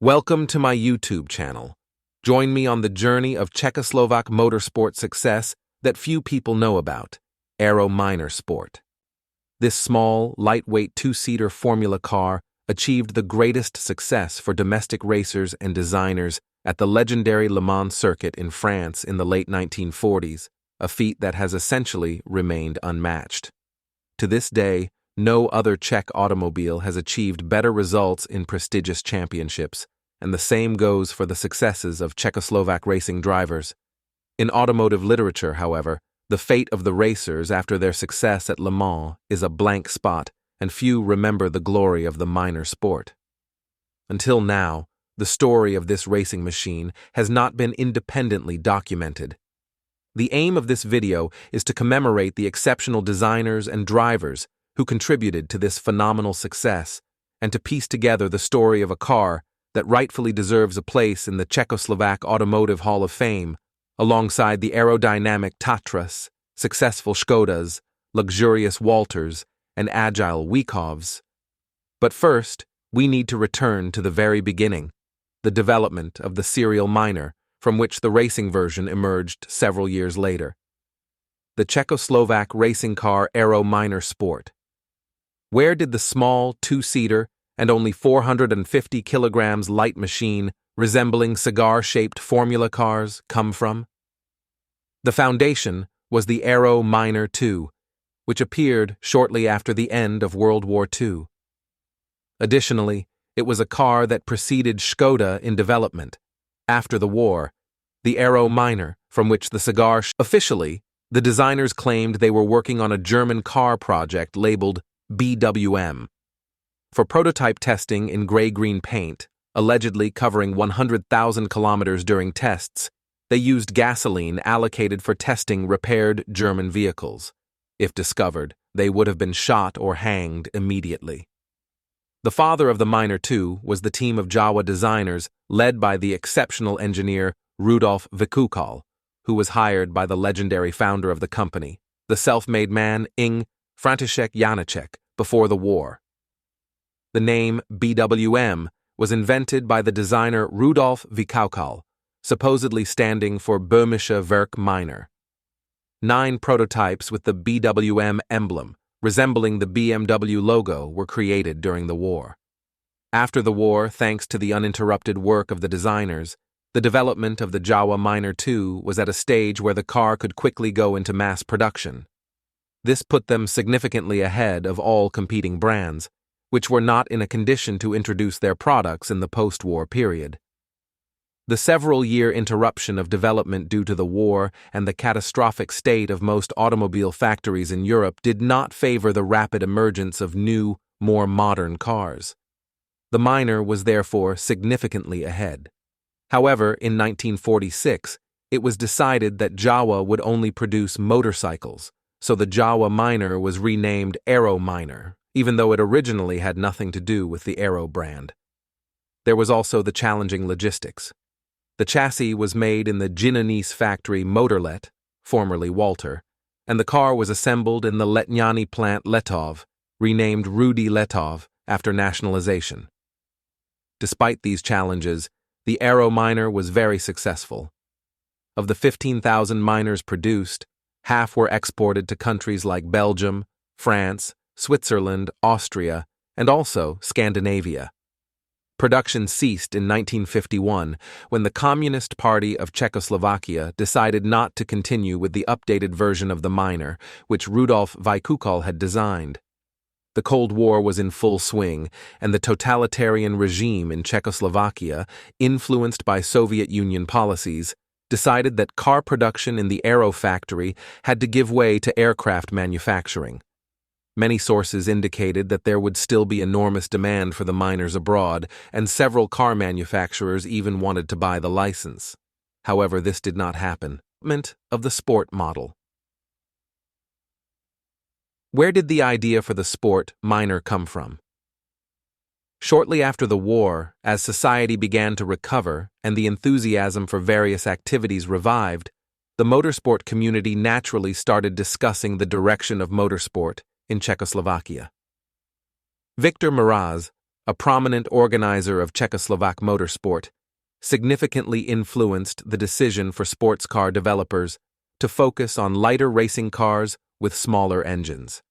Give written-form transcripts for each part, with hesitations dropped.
Welcome to my YouTube channel. Join me on the journey of Czechoslovak motorsport success that few people know about, Aero Minor Sport. This small, lightweight two-seater formula car achieved the greatest success for domestic racers and designers at the legendary Le Mans circuit in France in the late 1940s, a feat that has essentially remained unmatched. To this day, no other Czech automobile has achieved better results in prestigious championships, and the same goes for the successes of Czechoslovak racing drivers. In automotive literature, however, the fate of the racers after their success at Le Mans is a blank spot, and few remember the glory of the minor sport. Until now, the story of this racing machine has not been independently documented. The aim of this video is to commemorate the exceptional designers and drivers who contributed to this phenomenal success, and to piece together the story of a car that rightfully deserves a place in the Czechoslovak Automotive Hall of Fame, alongside the aerodynamic Tatras, successful Škodas, luxurious Walters, and agile Weekovs. But first, we need to return to the very beginning, the development of the serial minor, from which the racing version emerged several years later. The Czechoslovak racing car Aero Minor Sport. Where did the small, two-seater, and only 450 kilograms light machine resembling cigar-shaped formula cars come from? The foundation was the Aero Minor II, which appeared shortly after the end of World War II. Additionally, it was a car that preceded Škoda in development. After the war, the Aero Minor, from which the cigar officially, the designers claimed they were working on a German car project labeled BWM. For prototype testing in gray-green paint, allegedly covering 100,000 kilometers during tests, they used gasoline allocated for testing repaired German vehicles. If discovered, they would have been shot or hanged immediately. The father of the Minor II was the team of Jawa designers led by the exceptional engineer Rudolf Vikukal, who was hired by the legendary founder of the company, the self-made man František Janeček, before the war. The name BWM was invented by the designer Rudolf Vikukal, supposedly standing for Böhmische Werk Minor. 9 prototypes with the BWM emblem, resembling the BMW logo, were created during the war. After the war, thanks to the uninterrupted work of the designers, the development of the Jawa Minor II was at a stage where the car could quickly go into mass production. This put them significantly ahead of all competing brands, which were not in a condition to introduce their products in the post-war period. The several-year interruption of development due to the war and the catastrophic state of most automobile factories in Europe did not favor the rapid emergence of new, more modern cars. The Minor was therefore significantly ahead. However, in 1946, it was decided that Jawa would only produce motorcycles, so the Jawa Minor was renamed Aero Minor, even though it originally had nothing to do with the Aero brand. There was also the challenging logistics. The chassis was made in the Ginonice factory Motorlet, formerly Walter, and the car was assembled in the Letňany plant Letov, renamed Rudy Letov after nationalization. Despite these challenges, the Aero Minor was very successful. Of the 15,000 minors produced, half were exported to countries like Belgium, France, Switzerland, Austria, and also Scandinavia. Production ceased in 1951 when the Communist Party of Czechoslovakia decided not to continue with the updated version of the Minor, which Rudolf Vikukal had designed. The Cold War was in full swing, and the totalitarian regime in Czechoslovakia, influenced by Soviet Union policies, decided that car production in the Aero factory had to give way to aircraft manufacturing. Many sources indicated that there would still be enormous demand for the minors abroad, and several car manufacturers even wanted to buy the license. However, this did not happen. Of the sport model. Where did the idea for the sport minor come from? Shortly after the war, as society began to recover and the enthusiasm for various activities revived, the motorsport community naturally started discussing the direction of motorsport in Czechoslovakia. Viktor Mraz, a prominent organizer of Czechoslovak motorsport, significantly influenced the decision for sports car developers to focus on lighter racing cars with smaller engines.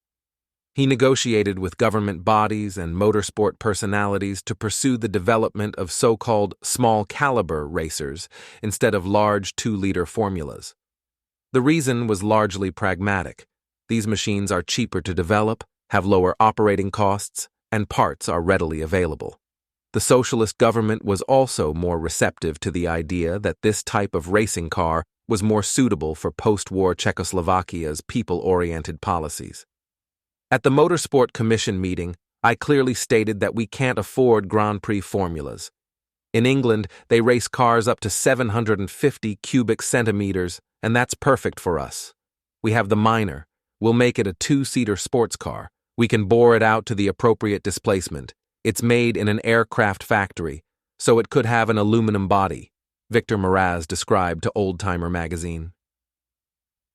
He negotiated with government bodies and motorsport personalities to pursue the development of so-called small-caliber racers instead of large 2-liter formulas. The reason was largely pragmatic. These machines are cheaper to develop, have lower operating costs, and parts are readily available. The socialist government was also more receptive to the idea that this type of racing car was more suitable for post-war Czechoslovakia's people-oriented policies. At the Motorsport Commission meeting, I clearly stated that we can't afford Grand Prix formulas. In England, they race cars up to 750 cubic centimeters, and that's perfect for us. We have the Minor. We'll make it a 2-seater sports car. We can bore it out to the appropriate displacement. It's made in an aircraft factory, so it could have an aluminum body, Victor Meraz described to Old Timer magazine.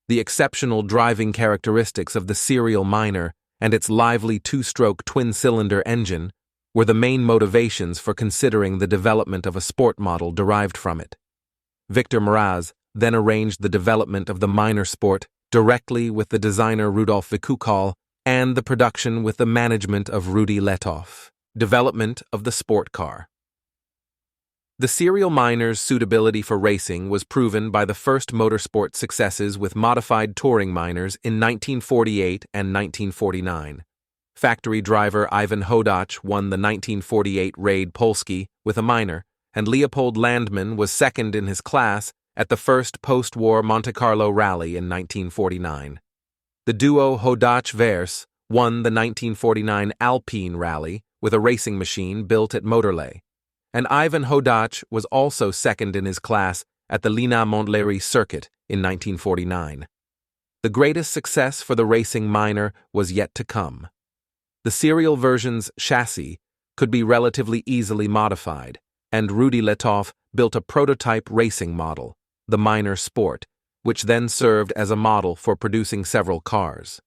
The exceptional driving characteristics of the serial Minor and its lively 2-stroke twin-cylinder engine were the main motivations for considering the development of a sport model derived from it. Victor Meraz then arranged the development of the Minor Sport directly with the designer Rudolf Vikukal and the production with the management of Rudy Letov. Development of the sport car. The serial Minor's suitability for racing was proven by the first motorsport successes with modified touring Minors in 1948 and 1949. Factory driver Ivan Hodacz won the 1948 Raid Polski with a Minor, and Leopold Landmann was second in his class at the first post-war Monte Carlo rally in 1949. The duo Hodacz-Vers won the 1949 Alpine rally with a racing machine built at Motorlay, and Ivan Hodacz was also second in his class at the Lina Montléry circuit in 1949. The greatest success for the racing Minor was yet to come. The serial version's chassis could be relatively easily modified, and Rudy Letov built a prototype racing model, the Minor Sport, which then served as a model for producing several cars.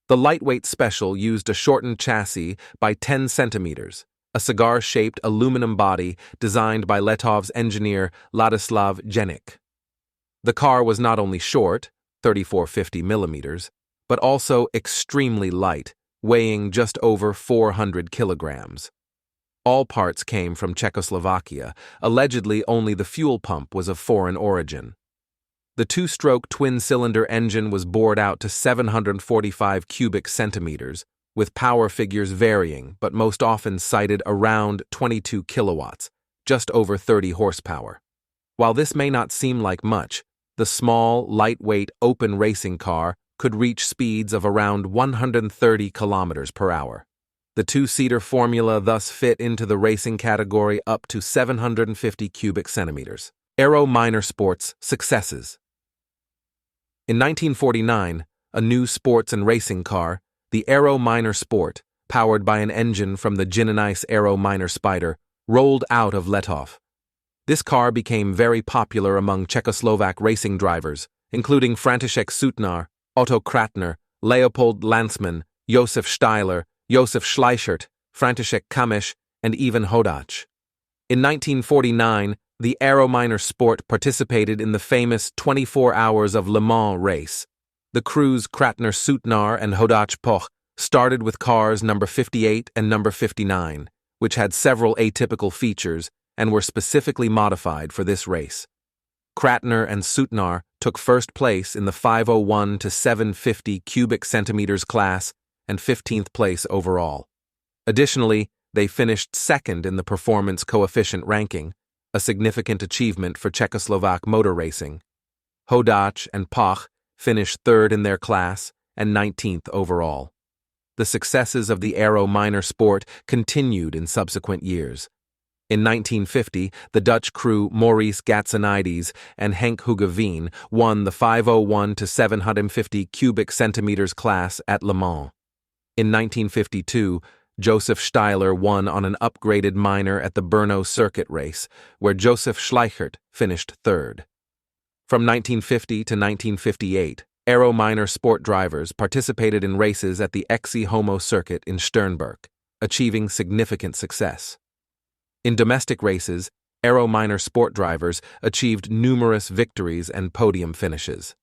The lightweight special used a shortened chassis by 10 centimeters, a cigar-shaped aluminum body designed by Letov's engineer Ladislav Jenik. The car was not only short, 3450 millimeters, but also extremely light, weighing just over 400 kilograms. All parts came from Czechoslovakia. Allegedly, only the fuel pump was of foreign origin. The 2-stroke twin-cylinder engine was bored out to 745 cubic centimeters, with power figures varying but most often cited around 22 kilowatts, just over 30 horsepower. While this may not seem like much, the small, lightweight, open racing car could reach speeds of around 130 kilometers per hour. The 2-seater formula thus fit into the racing category up to 750 cubic centimeters. Aero Minor Sport's successes. In 1949, a new sports and racing car, the Aero Minor Sport, powered by an engine from the Ginenice Aero Minor Spider, rolled out of Letov. This car became very popular among Czechoslovak racing drivers, including František Sutnar, Otto Kratner, Leopold Landsmann, Josef Steiler, Josef Schleichert, František Kamiš, and even Hodacz. In 1949, the Aero Minor Sport participated in the famous 24 Hours of Le Mans race. The crews Kratner Sutnar and Hodacz Poch started with cars number 58 and number 59, which had several atypical features and were specifically modified for this race. Kratner and Sutnar took first place in the 501 to 750 cubic centimeters class and 15th place overall. Additionally, they finished second in the performance coefficient ranking, a significant achievement for Czechoslovak motor racing. Hodacz and Poch finished third in their class and 19th overall. The successes of the Aero Minor Sport continued in subsequent years. In 1950, the Dutch crew Maurice Gatsonides and Henk Hugeveen won the 501 to 750 cubic centimeters class at Le Mans. In 1952, Josef Steiler won on an upgraded Minor at the Brno circuit race, where Josef Schleichert finished third. From 1950 to 1958, Aero Minor Sport drivers participated in races at the Exi Homo circuit in Sternberg. achieving significant success. In domestic races, Aero Minor Sport drivers achieved numerous victories and podium finishes.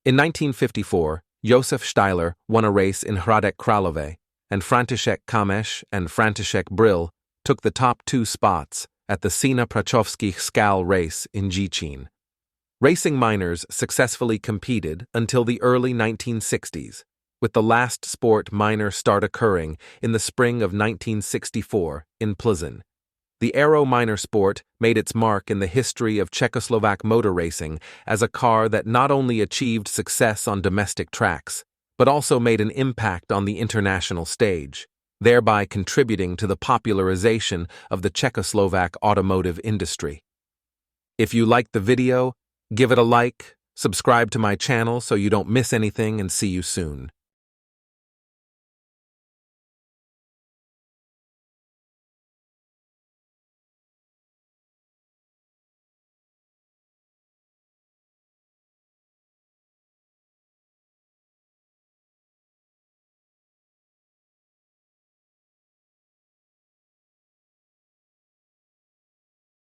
In 1954, Josef Steiler won a race in Hradec Králové, and František Kameš and František Brill took the top 2 spots at the Sina Prachovských skal race in Děčín. Racing minors successfully competed until the early 1960s, with the last sport minor start occurring in the spring of 1964 in Plzeň. The Aero Minor Sport made its mark in the history of Czechoslovak motor racing as a car that not only achieved success on domestic tracks, but also made an impact on the international stage, thereby contributing to the popularization of the Czechoslovak automotive industry. If you liked the video, give it a like, subscribe to my channel so you don't miss anything, and see you soon.